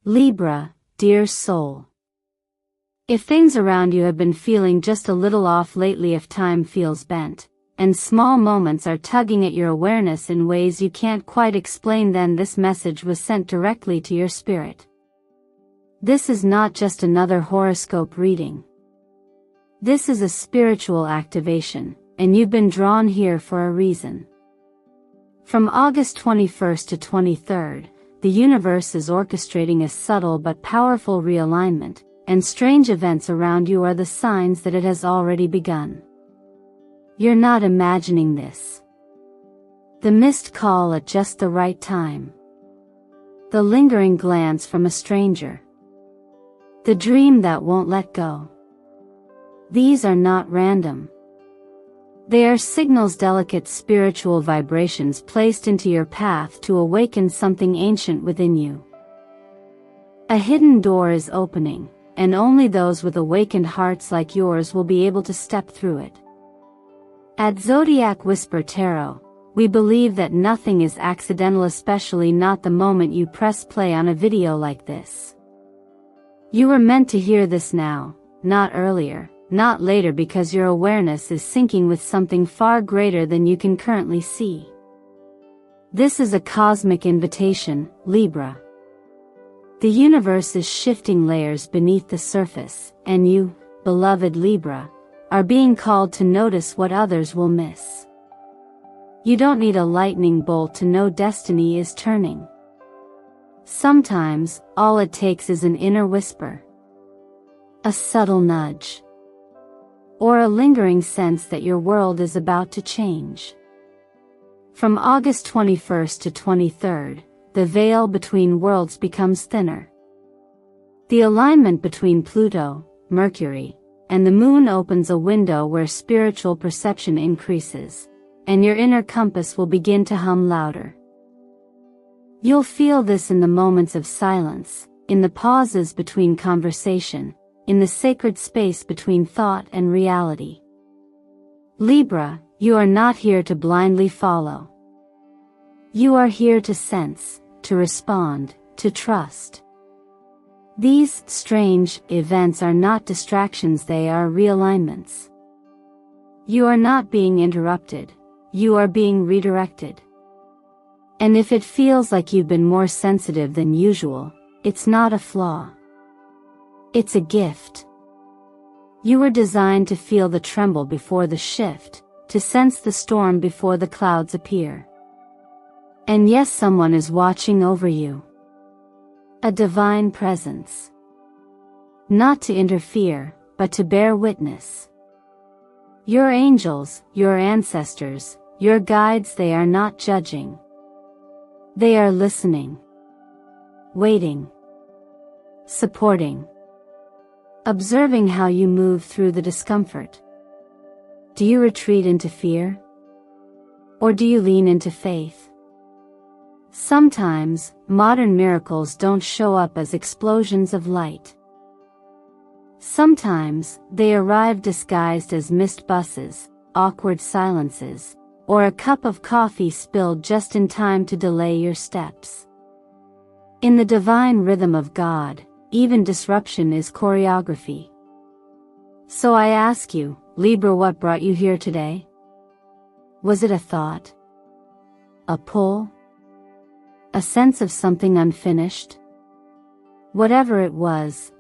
Libra, dear soul. If things around you have been feeling just a little off lately, if time feels bent, and small moments are tugging at your awareness in ways you can't quite explain, then this message was sent directly to your spirit. This is not just another horoscope reading. This is a spiritual activation, and you've been drawn here for a reason. From August 21st to 23rd, the universe is orchestrating a subtle but powerful realignment, and strange events around you are the signs that it has already begun. You're not imagining this. The missed call at just the right time. The lingering glance from a stranger. The dream that won't let go. These are not random. They are signals, delicate spiritual vibrations placed into your path to awaken something ancient within you. A hidden door is opening, and only those with awakened hearts like yours will be able to step through it. At Zodiac Whisper Tarot, we believe that nothing is accidental, especially not the moment you press play on a video like this. You were meant to hear this now, not earlier, not later, because your awareness is syncing with something far greater than you can currently see. This is a cosmic invitation, Libra. The universe is shifting layers beneath the surface, and you, beloved Libra, are being called to notice what others will miss. You don't need a lightning bolt to know destiny is turning. Sometimes, all it takes is an inner whisper. A subtle nudge. Or a lingering sense that your world is about to change. From August 21st to 23rd, the veil between worlds becomes thinner. The alignment between Pluto, Mercury, and the Moon opens a window where spiritual perception increases, and your inner compass will begin to hum louder. You'll feel this in the moments of silence, in the pauses between conversation, in the sacred space between thought and reality. Libra, you are not here to blindly follow. You are here to sense, to respond, to trust. These strange events are not distractions, they are realignments. You are not being interrupted, you are being redirected. And if it feels like you've been more sensitive than usual, it's not a flaw. It's a gift. You were designed to feel the tremble before the shift, to sense the storm before the clouds appear. And yes, someone is watching over you. A divine presence. Not to interfere, but to bear witness. Your angels, your ancestors, your guides, they are not judging. They are listening. Waiting. Supporting. Observing how you move through the discomfort. Do you retreat into fear? Or do you lean into faith? Sometimes, modern miracles don't show up as explosions of light. Sometimes, they arrive disguised as missed buses, awkward silences, or a cup of coffee spilled just in time to delay your steps. In the divine rhythm of God, even disruption is choreography. So I ask you, Libra, what brought you here today? Was it a thought? A pull? A sense of something unfinished? Whatever it was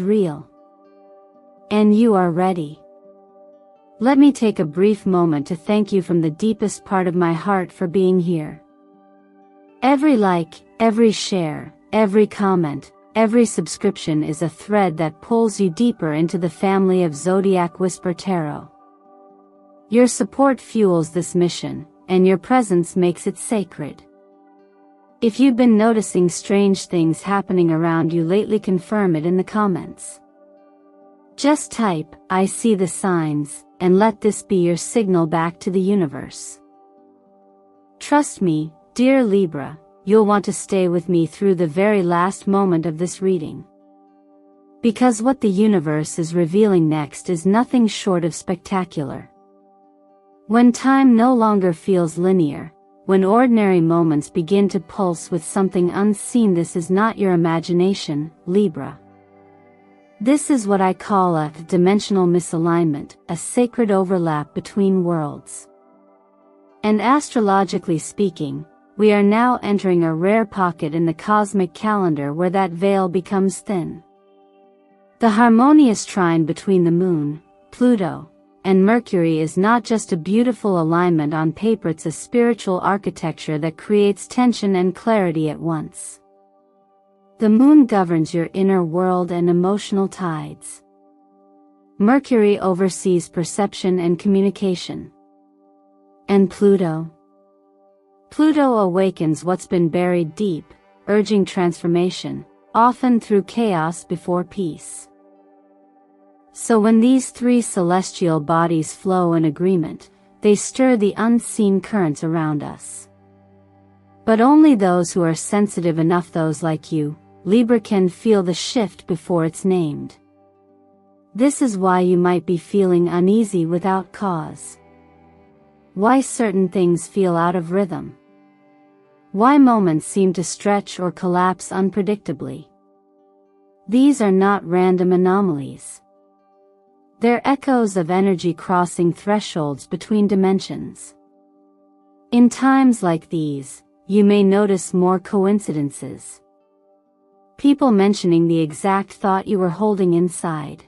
real. And you are ready. Let me take a brief moment to thank you from the deepest part of my heart for being here. Every like, every share, every comment, every subscription is a thread that pulls you deeper into the family of Zodiac Whisper Tarot. Your support fuels this mission, and your presence makes it sacred. If you've been noticing strange things happening around you lately, confirm it in the comments. Just type, "I see the signs," and let this be your signal back to the universe. Trust me, dear Libra, you'll want to stay with me through the very last moment of this reading. Because what the universe is revealing next is nothing short of spectacular. When time no longer feels linear, when ordinary moments begin to pulse with something unseen. This is not your imagination, Libra. This is what I call a dimensional misalignment, a sacred overlap between worlds. And astrologically speaking, we are now entering a rare pocket in the cosmic calendar where that veil becomes thin. The harmonious trine between the Moon, Pluto, and Mercury is not just a beautiful alignment on paper, it's a spiritual architecture that creates tension and clarity at once. The Moon governs your inner world and emotional tides. Mercury oversees perception and communication. And Pluto? Pluto awakens what's been buried deep, urging transformation, often through chaos before peace. So when these three celestial bodies flow in agreement, they stir the unseen currents around us. But only those who are sensitive enough, those like you, Libra, can feel the shift before it's named. This is why you might be feeling uneasy without cause. Why certain things feel out of rhythm. Why moments seem to stretch or collapse unpredictably. These are not random anomalies. They're echoes of energy crossing thresholds between dimensions. In times like these, you may notice more coincidences. People mentioning the exact thought you were holding inside.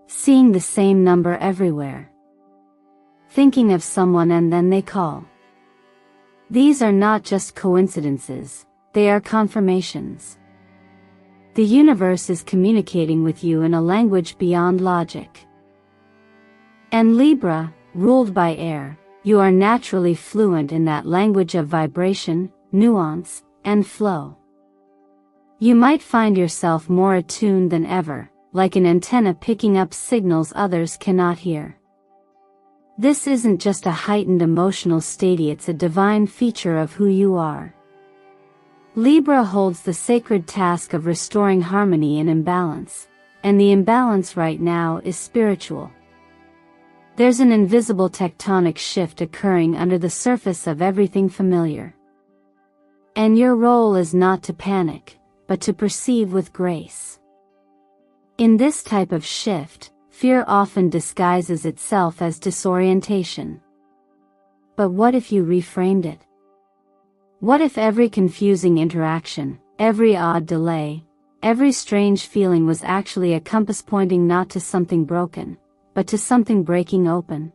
Seeing the same number everywhere. Thinking of someone and then they call. These are not just coincidences, they are confirmations. The universe is communicating with you in a language beyond logic. And Libra, ruled by air, you are naturally fluent in that language of vibration, nuance, and flow. You might find yourself more attuned than ever, like an antenna picking up signals others cannot hear. This isn't just a heightened emotional state, it's a divine feature of who you are. Libra holds the sacred task of restoring harmony and imbalance, and the imbalance right now is spiritual. There's an invisible tectonic shift occurring under the surface of everything familiar. And your role is not to panic, but to perceive with grace. In this type of shift, fear often disguises itself as disorientation. But what if you reframed it? What if every confusing interaction, every odd delay, every strange feeling was actually a compass pointing not to something broken, but to something breaking open?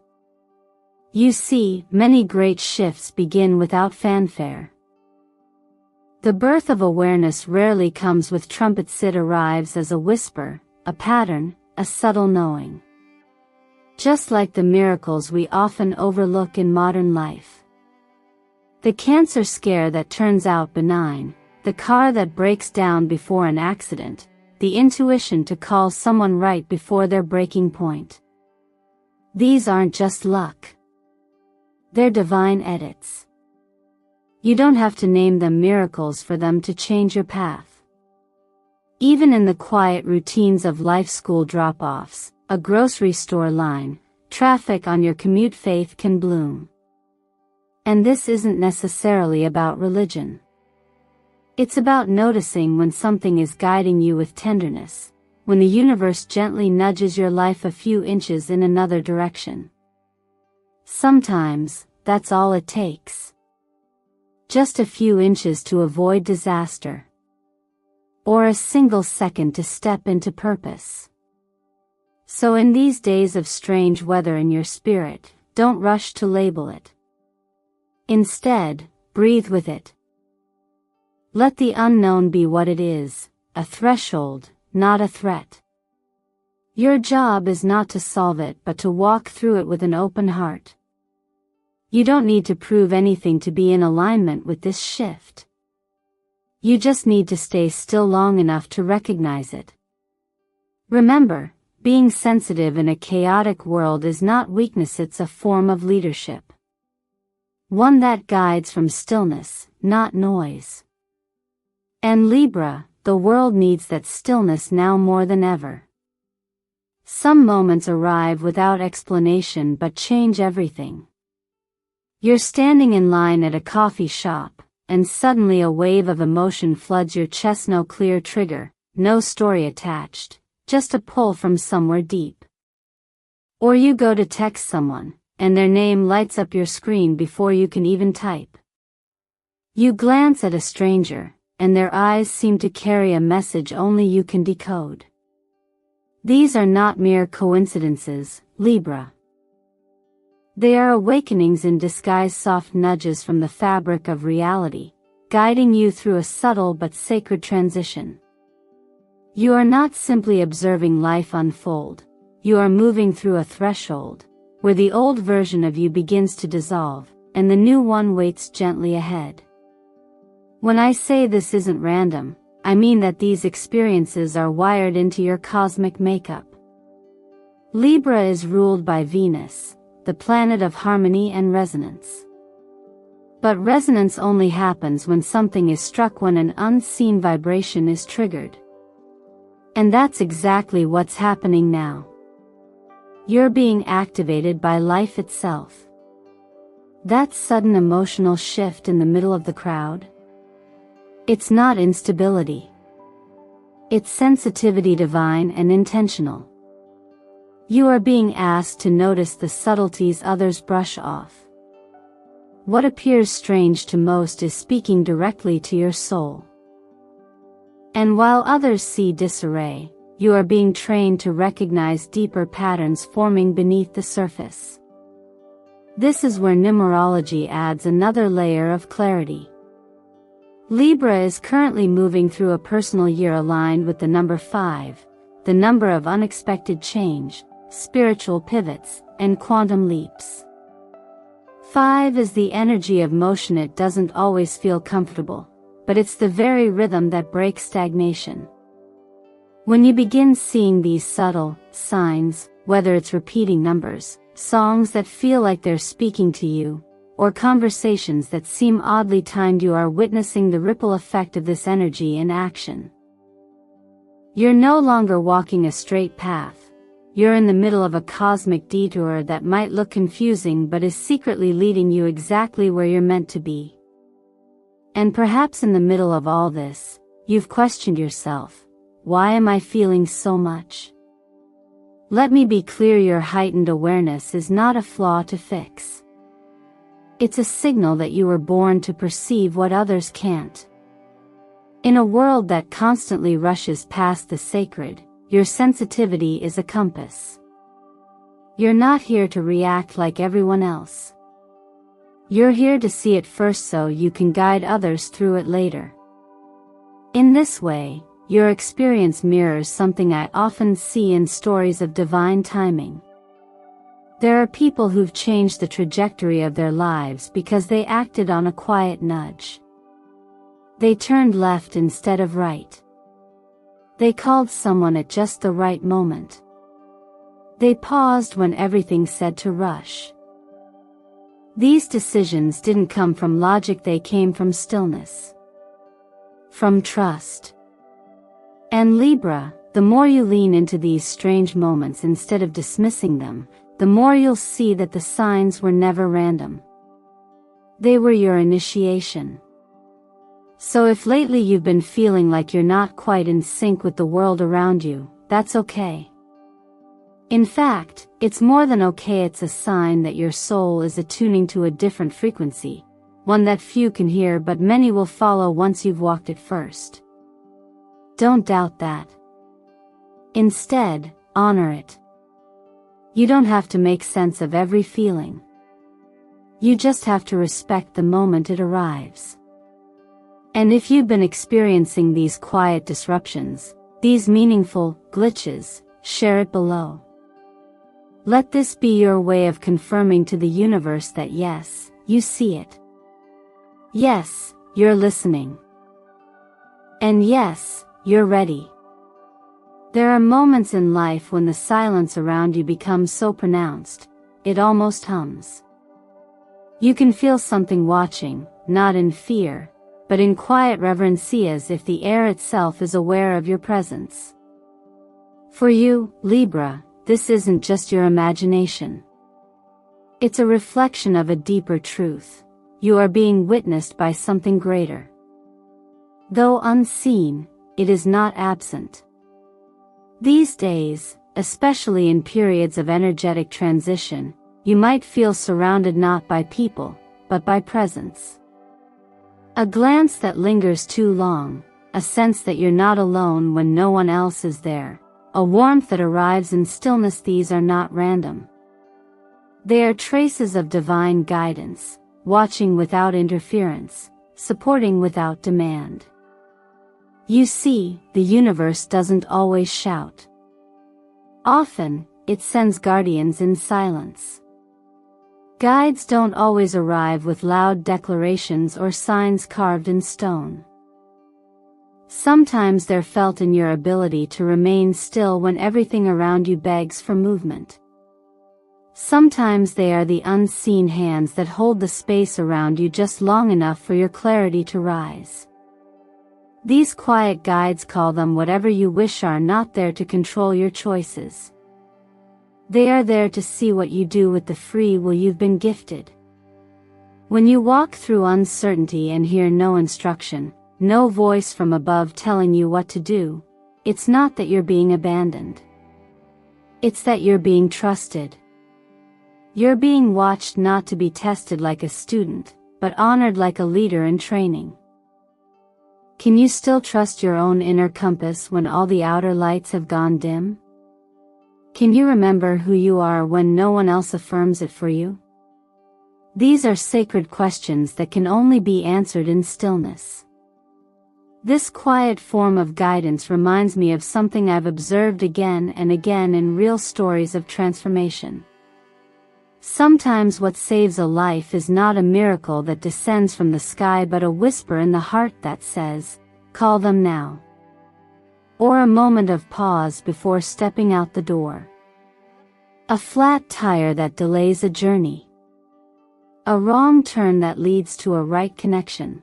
You see, many great shifts begin without fanfare. The birth of awareness rarely comes with trumpets, it arrives as a whisper, a pattern, a subtle knowing. Just like the miracles we often overlook in modern life. The cancer scare that turns out benign, the car that breaks down before an accident, the intuition to call someone right before their breaking point. These aren't just luck. They're divine edits. You don't have to name them miracles for them to change your path. Even in the quiet routines of life, school drop-offs, a grocery store line, traffic on your commute, faith can bloom. And this isn't necessarily about religion. It's about noticing when something is guiding you with tenderness, when the universe gently nudges your life a few inches in another direction. Sometimes, that's all it takes. Just a few inches to avoid disaster. Or a single second to step into purpose. So in these days of strange weather in your spirit, don't rush to label it. Instead, breathe with it. Let the unknown be what it is, a threshold, not a threat. Your job is not to solve it but to walk through it with an open heart. You don't need to prove anything to be in alignment with this shift. You just need to stay still long enough to recognize it. Remember, being sensitive in a chaotic world is not weakness, it's a form of leadership. One that guides from stillness, not noise. And Libra, the world needs that stillness now more than ever. Some moments arrive without explanation but change everything. You're standing in line at a coffee shop, and suddenly a wave of emotion floods your chest. No clear trigger, no story attached, just a pull from somewhere deep. Or you go to text someone, and their name lights up your screen before you can even type. You glance at a stranger, and their eyes seem to carry a message only you can decode. These are not mere coincidences, Libra. They are awakenings in disguise, soft nudges from the fabric of reality, guiding you through a subtle but sacred transition. You are not simply observing life unfold, you are moving through a threshold, where the old version of you begins to dissolve, and the new one waits gently ahead. When I say this isn't random, I mean that these experiences are wired into your cosmic makeup. Libra is ruled by Venus, the planet of harmony and resonance. But resonance only happens when something is struck, when an unseen vibration is triggered. And that's exactly what's happening now. You're being activated by life itself. That sudden emotional shift in the middle of the crowd? It's not instability. It's sensitivity, divine and intentional. You are being asked to notice the subtleties others brush off. What appears strange to most is speaking directly to your soul. And while others see disarray, you are being trained to recognize deeper patterns forming beneath the surface. This is where numerology adds another layer of clarity. Libra is currently moving through a personal year aligned with the number 5, the number of unexpected change, spiritual pivots, and quantum leaps. 5 is the energy of motion. It doesn't always feel comfortable, but it's the very rhythm that breaks stagnation. When you begin seeing these subtle signs, whether it's repeating numbers, songs that feel like they're speaking to you, or conversations that seem oddly timed, you are witnessing the ripple effect of this energy in action. You're no longer walking a straight path. You're in the middle of a cosmic detour that might look confusing but is secretly leading you exactly where you're meant to be. And perhaps in the middle of all this, you've questioned yourself. Why am I feeling so much? Let me be clear, your heightened awareness is not a flaw to fix. It's a signal that you were born to perceive what others can't. In a world that constantly rushes past the sacred, your sensitivity is a compass. You're not here to react like everyone else. You're here to see it first so you can guide others through it later. In this way, your experience mirrors something I often see in stories of divine timing. There are people who've changed the trajectory of their lives because they acted on a quiet nudge. They turned left instead of right. They called someone at just the right moment. They paused when everything said to rush. These decisions didn't come from logic, they came from stillness. From trust. And Libra, the more you lean into these strange moments instead of dismissing them, the more you'll see that the signs were never random. They were your initiation. So if lately you've been feeling like you're not quite in sync with the world around you, that's okay. In fact, it's more than okay. It's a sign that your soul is attuning to a different frequency, one that few can hear but many will follow once you've walked it first. Don't doubt that. Instead, honor it. You don't have to make sense of every feeling. You just have to respect the moment it arrives. And if you've been experiencing these quiet disruptions, these meaningful glitches, share it below. Let this be your way of confirming to the universe that yes, you see it. Yes, you're listening. And yes, you're ready. There are moments in life when the silence around you becomes so pronounced, it almost hums. You can feel something watching, not in fear, but in quiet reverence, as if the air itself is aware of your presence. For you, Libra, this isn't just your imagination. It's a reflection of a deeper truth. You are being witnessed by something greater. Though unseen, it is not absent. These days, especially in periods of energetic transition, you might feel surrounded not by people, but by presence. A glance that lingers too long, a sense that you're not alone when no one else is there, a warmth that arrives in stillness. These are not random. They are traces of divine guidance, watching without interference, supporting without demand. You see, the universe doesn't always shout. Often, it sends guardians in silence. Guides don't always arrive with loud declarations or signs carved in stone. Sometimes they're felt in your ability to remain still when everything around you begs for movement. Sometimes they are the unseen hands that hold the space around you just long enough for your clarity to rise. These quiet guides, call them whatever you wish, are not there to control your choices. They are there to see what you do with the free will you've been gifted. When you walk through uncertainty and hear no instruction, no voice from above telling you what to do, it's not that you're being abandoned. It's that you're being trusted. You're being watched, not to be tested like a student, but honored like a leader in training. Can you still trust your own inner compass when all the outer lights have gone dim? Can you remember who you are when no one else affirms it for you? These are sacred questions that can only be answered in stillness. This quiet form of guidance reminds me of something I've observed again and again in real stories of transformation. Sometimes what saves a life is not a miracle that descends from the sky, but a whisper in the heart that says, "Call them now." Or a moment of pause before stepping out the door. A flat tire that delays a journey. A wrong turn that leads to a right connection.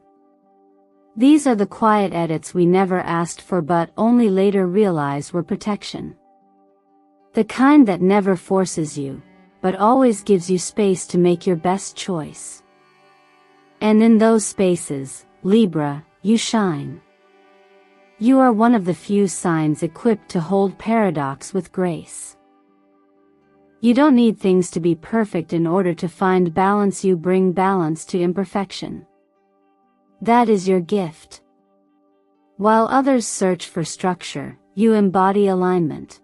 These are the quiet edits we never asked for but only later realize were protection. The kind that never forces you, but always gives you space to make your best choice. And in those spaces, Libra, you shine. You are one of the few signs equipped to hold paradox with grace. You don't need things to be perfect in order to find balance. You bring balance to imperfection. That is your gift. While others search for structure, you embody alignment.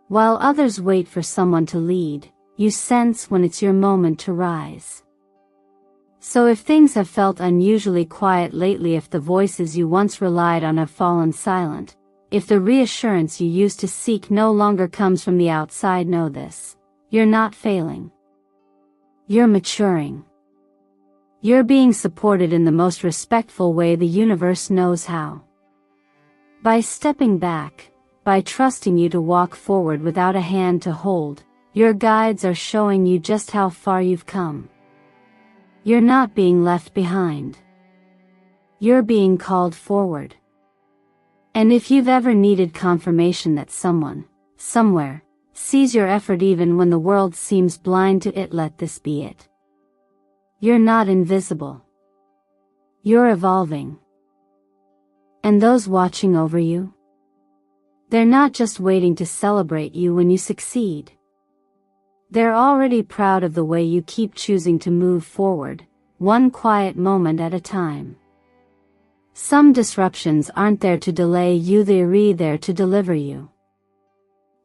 While others wait for someone to lead, you sense when it's your moment to rise. So if things have felt unusually quiet lately, if the voices you once relied on have fallen silent, if the reassurance you used to seek no longer comes from the outside, know this: you're not failing. You're maturing. You're being supported in the most respectful way the universe knows how. By stepping back, by trusting you to walk forward without a hand to hold, your guides are showing you just how far you've come. You're not being left behind. You're being called forward. And if you've ever needed confirmation that someone, somewhere, sees your effort even when the world seems blind to it, let this be it. You're not invisible. You're evolving. And those watching over you? They're not just waiting to celebrate you when you succeed. They're already proud of the way you keep choosing to move forward, one quiet moment at a time. Some disruptions aren't there to delay you, they're there to deliver you.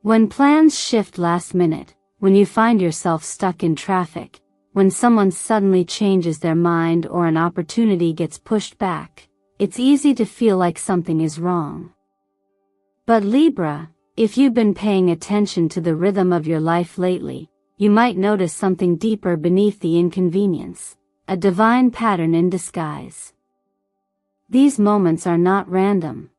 When plans shift last minute, when you find yourself stuck in traffic, when someone suddenly changes their mind or an opportunity gets pushed back, it's easy to feel like something is wrong. But Libra, if you've been paying attention to the rhythm of your life lately, you might notice something deeper beneath the inconvenience, a divine pattern in disguise. These moments are not random.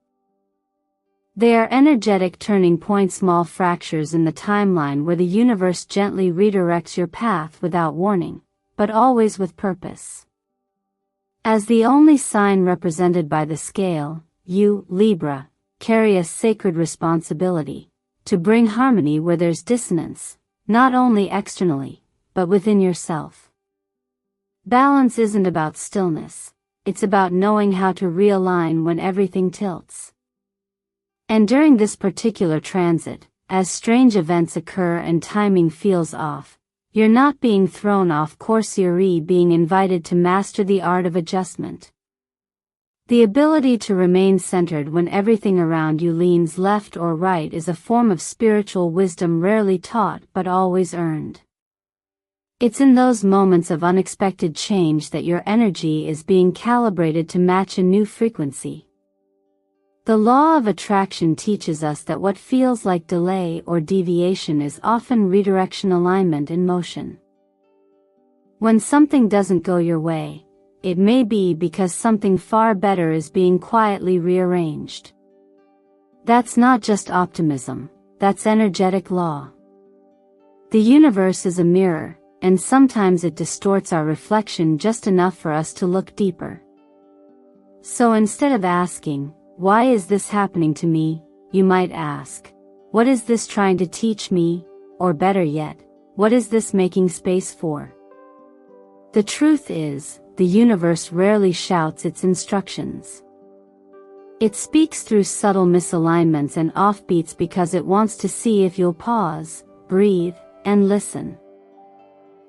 They are energetic turning points, small fractures in the timeline where the universe gently redirects your path without warning, but always with purpose. As the only sign represented by the scale, you, Libra, carry a sacred responsibility to bring harmony where there's dissonance, not only externally, but within yourself. Balance isn't about stillness, it's about knowing how to realign when everything tilts. And during this particular transit, as strange events occur and timing feels off, you're not being thrown off course, you're being invited to master the art of adjustment. The ability to remain centered when everything around you leans left or right is a form of spiritual wisdom rarely taught but always earned. It's in those moments of unexpected change that your energy is being calibrated to match a new frequency. The law of attraction teaches us that what feels like delay or deviation is often redirection, alignment in motion. When something doesn't go your way, it may be because something far better is being quietly rearranged. That's not just optimism, that's energetic law. The universe is a mirror, and sometimes it distorts our reflection just enough for us to look deeper. So instead of asking, "Why is this happening to me?" you might ask, "What is this trying to teach me?" Or better yet, "What is this making space for?" The truth is, the universe rarely shouts its instructions. It speaks through subtle misalignments and offbeats because it wants to see if you'll pause, breathe, and listen.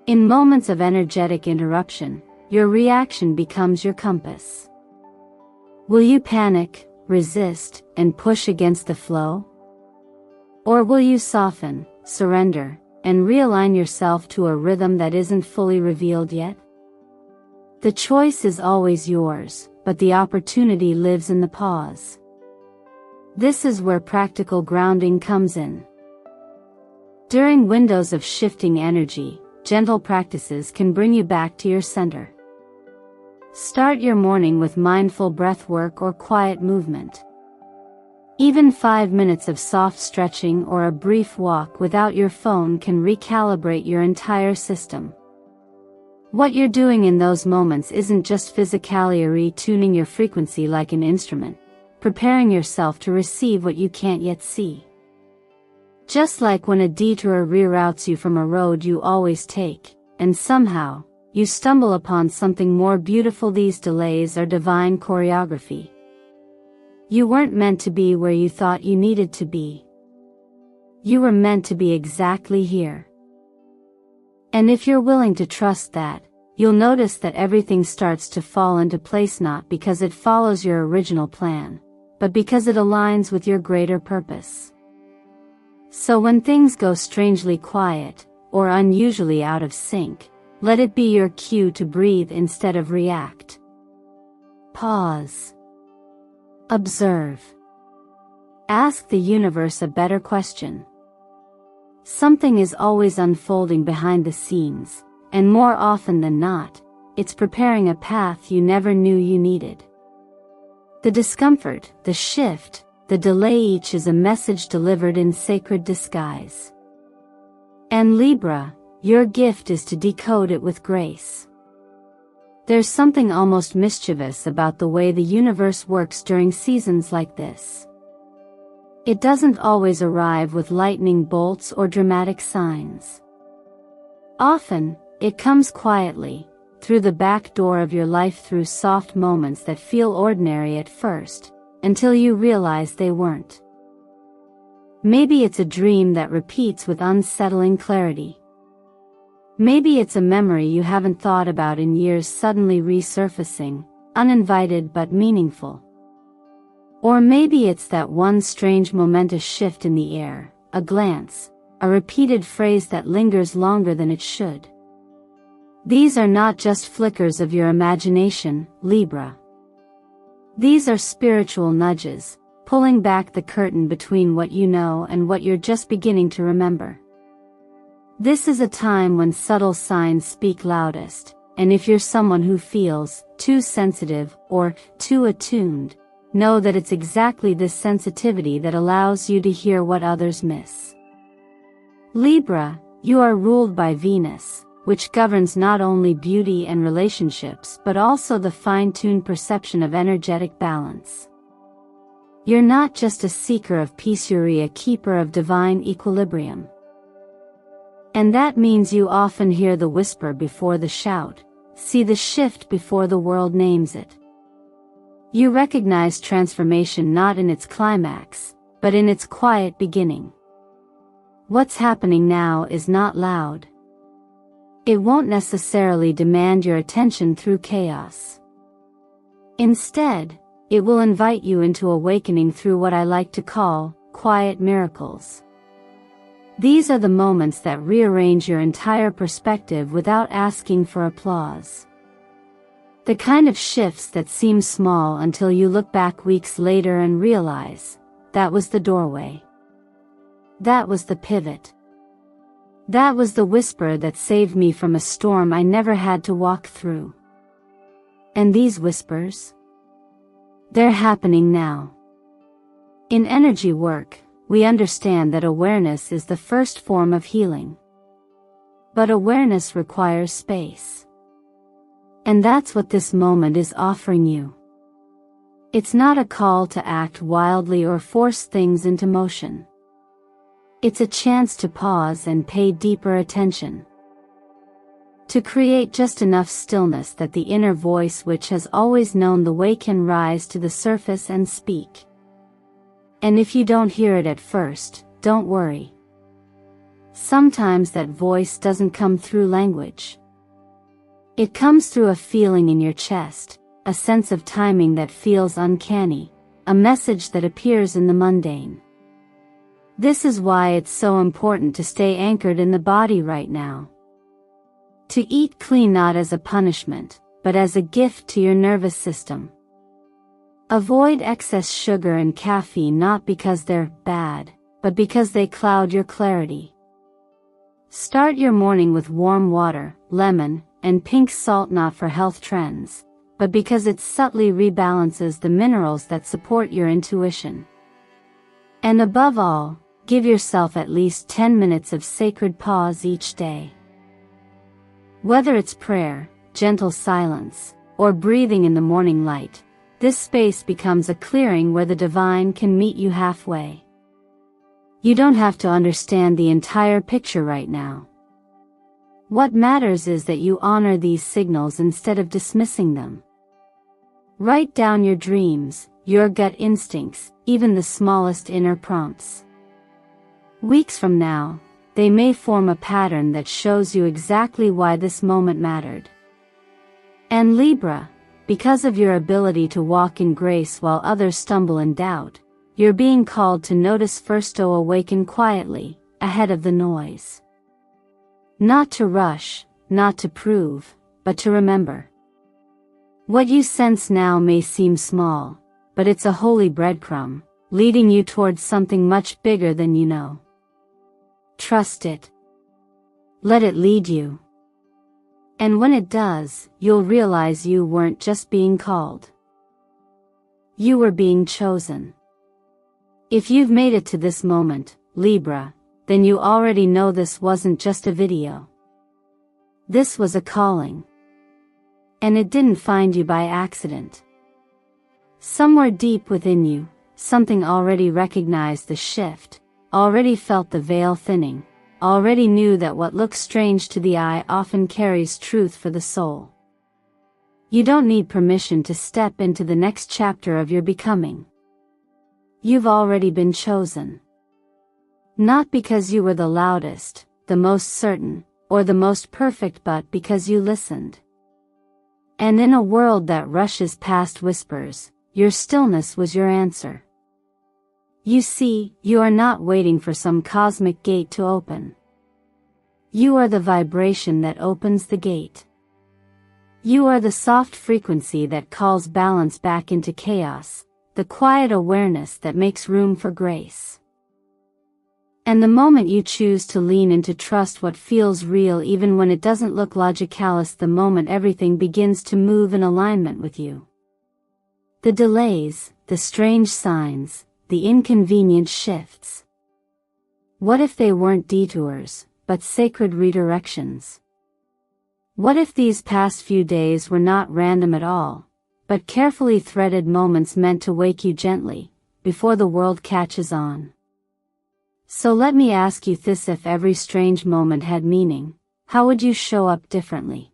In moments of energetic interruption, your reaction becomes your compass. Will you panic, resist, and push against the flow? Or will you soften, surrender, and realign yourself to a rhythm that isn't fully revealed yet? The choice is always yours, but the opportunity lives in the pause. This is where practical grounding comes in. During windows of shifting energy, gentle practices can bring you back to your center. Start your morning with mindful breath work or quiet movement. Even 5 minutes of soft stretching or a brief walk without your phone can recalibrate your entire system. What you're doing in those moments isn't just physically retuning your frequency like an instrument, preparing yourself to receive what you can't yet see. Just like when a detour reroutes you from a road you always take, and somehow, you stumble upon something more beautiful, these delays are divine choreography. You weren't meant to be where you thought you needed to be. You were meant to be exactly here. And if you're willing to trust that, you'll notice that everything starts to fall into place, not because it follows your original plan, but because it aligns with your greater purpose. So when things go strangely quiet, or unusually out of sync, let it be your cue to breathe instead of react. Pause. Observe. Ask the universe a better question. Something is always unfolding behind the scenes, and more often than not, it's preparing a path you never knew you needed. The discomfort, the shift, the delay, each is a message delivered in sacred disguise. And Libra, your gift is to decode it with grace. There's something almost mischievous about the way the universe works during seasons like this. It doesn't always arrive with lightning bolts or dramatic signs. Often, it comes quietly, through the back door of your life, through soft moments that feel ordinary at first, until you realize they weren't. Maybe it's a dream that repeats with unsettling clarity. Maybe it's a memory you haven't thought about in years suddenly resurfacing, uninvited but meaningful. Or maybe it's that one strange momentous shift in the air, a glance, a repeated phrase that lingers longer than it should. These are not just flickers of your imagination, Libra. These are spiritual nudges, pulling back the curtain between what you know and what you're just beginning to remember. This is a time when subtle signs speak loudest, and if you're someone who feels too sensitive or too attuned, know that it's exactly this sensitivity that allows you to hear what others miss. Libra, you are ruled by Venus, which governs not only beauty and relationships but also the fine-tuned perception of energetic balance. You're not just a seeker of peace, you're a keeper of divine equilibrium. And that means you often hear the whisper before the shout, see the shift before the world names it. You recognize transformation not in its climax, but in its quiet beginning. What's happening now is not loud. It won't necessarily demand your attention through chaos. Instead, it will invite you into awakening through what I like to call quiet miracles. These are the moments that rearrange your entire perspective without asking for applause. The kind of shifts that seem small until you look back weeks later and realize, that was the doorway. That was the pivot. That was the whisper that saved me from a storm I never had to walk through. And these whispers? They're happening now. In energy work, we understand that awareness is the first form of healing. But awareness requires space. And that's what this moment is offering you. It's not a call to act wildly or force things into motion. It's a chance to pause and pay deeper attention. To create just enough stillness that the inner voice which has always known the way can rise to the surface and speak. And if you don't hear it at first, don't worry. Sometimes that voice doesn't come through language. It comes through a feeling in your chest, a sense of timing that feels uncanny, a message that appears in the mundane. This is why it's so important to stay anchored in the body right now. To eat clean not as a punishment, but as a gift to your nervous system. Avoid excess sugar and caffeine not because they're bad, but because they cloud your clarity. Start your morning with warm water, lemon, and pink salt not for health trends, but because it subtly rebalances the minerals that support your intuition. And above all, give yourself at least 10 minutes of sacred pause each day. Whether it's prayer, gentle silence, or breathing in the morning light, this space becomes a clearing where the divine can meet you halfway. You don't have to understand the entire picture right now. What matters is that you honor these signals instead of dismissing them. Write down your dreams, your gut instincts, even the smallest inner prompts. Weeks from now, they may form a pattern that shows you exactly why this moment mattered. And Libra, because of your ability to walk in grace while others stumble in doubt, you're being called to notice first, to awaken quietly, ahead of the noise. Not to rush, not to prove, but to remember. What you sense now may seem small, but it's a holy breadcrumb, leading you towards something much bigger than you know. Trust it. Let it lead you. And when it does, you'll realize you weren't just being called. You were being chosen. If you've made it to this moment, Libra, then you already know this wasn't just a video. This was a calling. And it didn't find you by accident. Somewhere deep within you, something already recognized the shift, already felt the veil thinning, already knew that what looks strange to the eye often carries truth for the soul. You don't need permission to step into the next chapter of your becoming. You've already been chosen. Not because you were the loudest, the most certain, or the most perfect, but because you listened. And in a world that rushes past whispers, your stillness was your answer. You see, you are not waiting for some cosmic gate to open. You are the vibration that opens the gate. You are the soft frequency that calls balance back into chaos, the quiet awareness that makes room for grace. And the moment you choose to lean into trust what feels real even when it doesn't look logicalis, the moment everything begins to move in alignment with you. The delays, the strange signs, the inconvenient shifts. What if they weren't detours, but sacred redirections? What if these past few days were not random at all, but carefully threaded moments meant to wake you gently, before the world catches on? So let me ask you this: if every strange moment had meaning, how would you show up differently?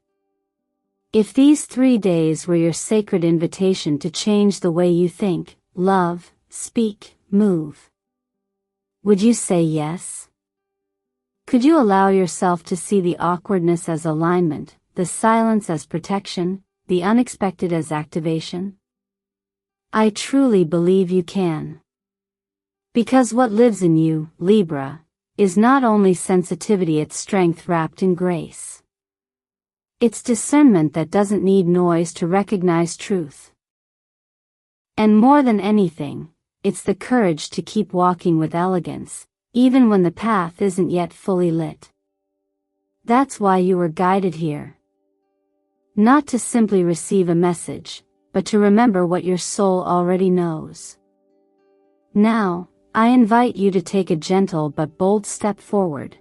If these 3 days were your sacred invitation to change the way you think, love, speak, move, would you say yes? Could you allow yourself to see the awkwardness as alignment, the silence as protection, the unexpected as activation? I truly believe you can. Because what lives in you, Libra, is not only sensitivity, it's strength wrapped in grace. It's discernment that doesn't need noise to recognize truth. And more than anything, it's the courage to keep walking with elegance, even when the path isn't yet fully lit. That's why you were guided here. Not to simply receive a message, but to remember what your soul already knows. Now, I invite you to take a gentle but bold step forward.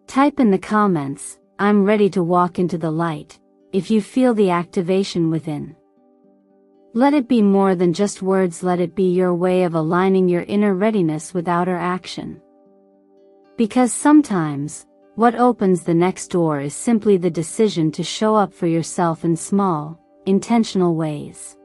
Type in the comments, "I'm ready to walk into the light," if you feel the activation within. Let it be more than just words, let it be your way of aligning your inner readiness with outer action. Because sometimes, what opens the next door is simply the decision to show up for yourself in small, intentional ways.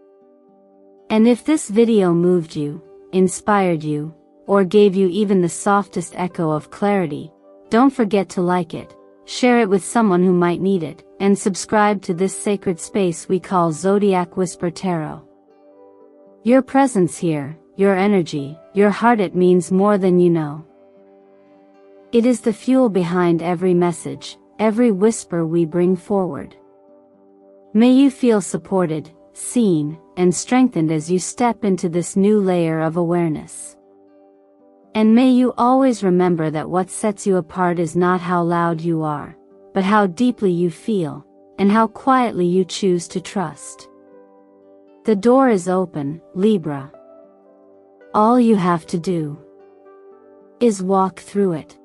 And if this video moved you, inspired you, or gave you even the softest echo of clarity, don't forget to like it, share it with someone who might need it, and subscribe to this sacred space we call Zodiac Whisper Tarot. Your presence here, your energy, your heart, it means more than you know. It is the fuel behind every message, every whisper we bring forward. May you feel supported, seen, and strengthened as you step into this new layer of awareness. And may you always remember that what sets you apart is not how loud you are, but how deeply you feel, and how quietly you choose to trust. The door is open, Libra. All you have to do is walk through it.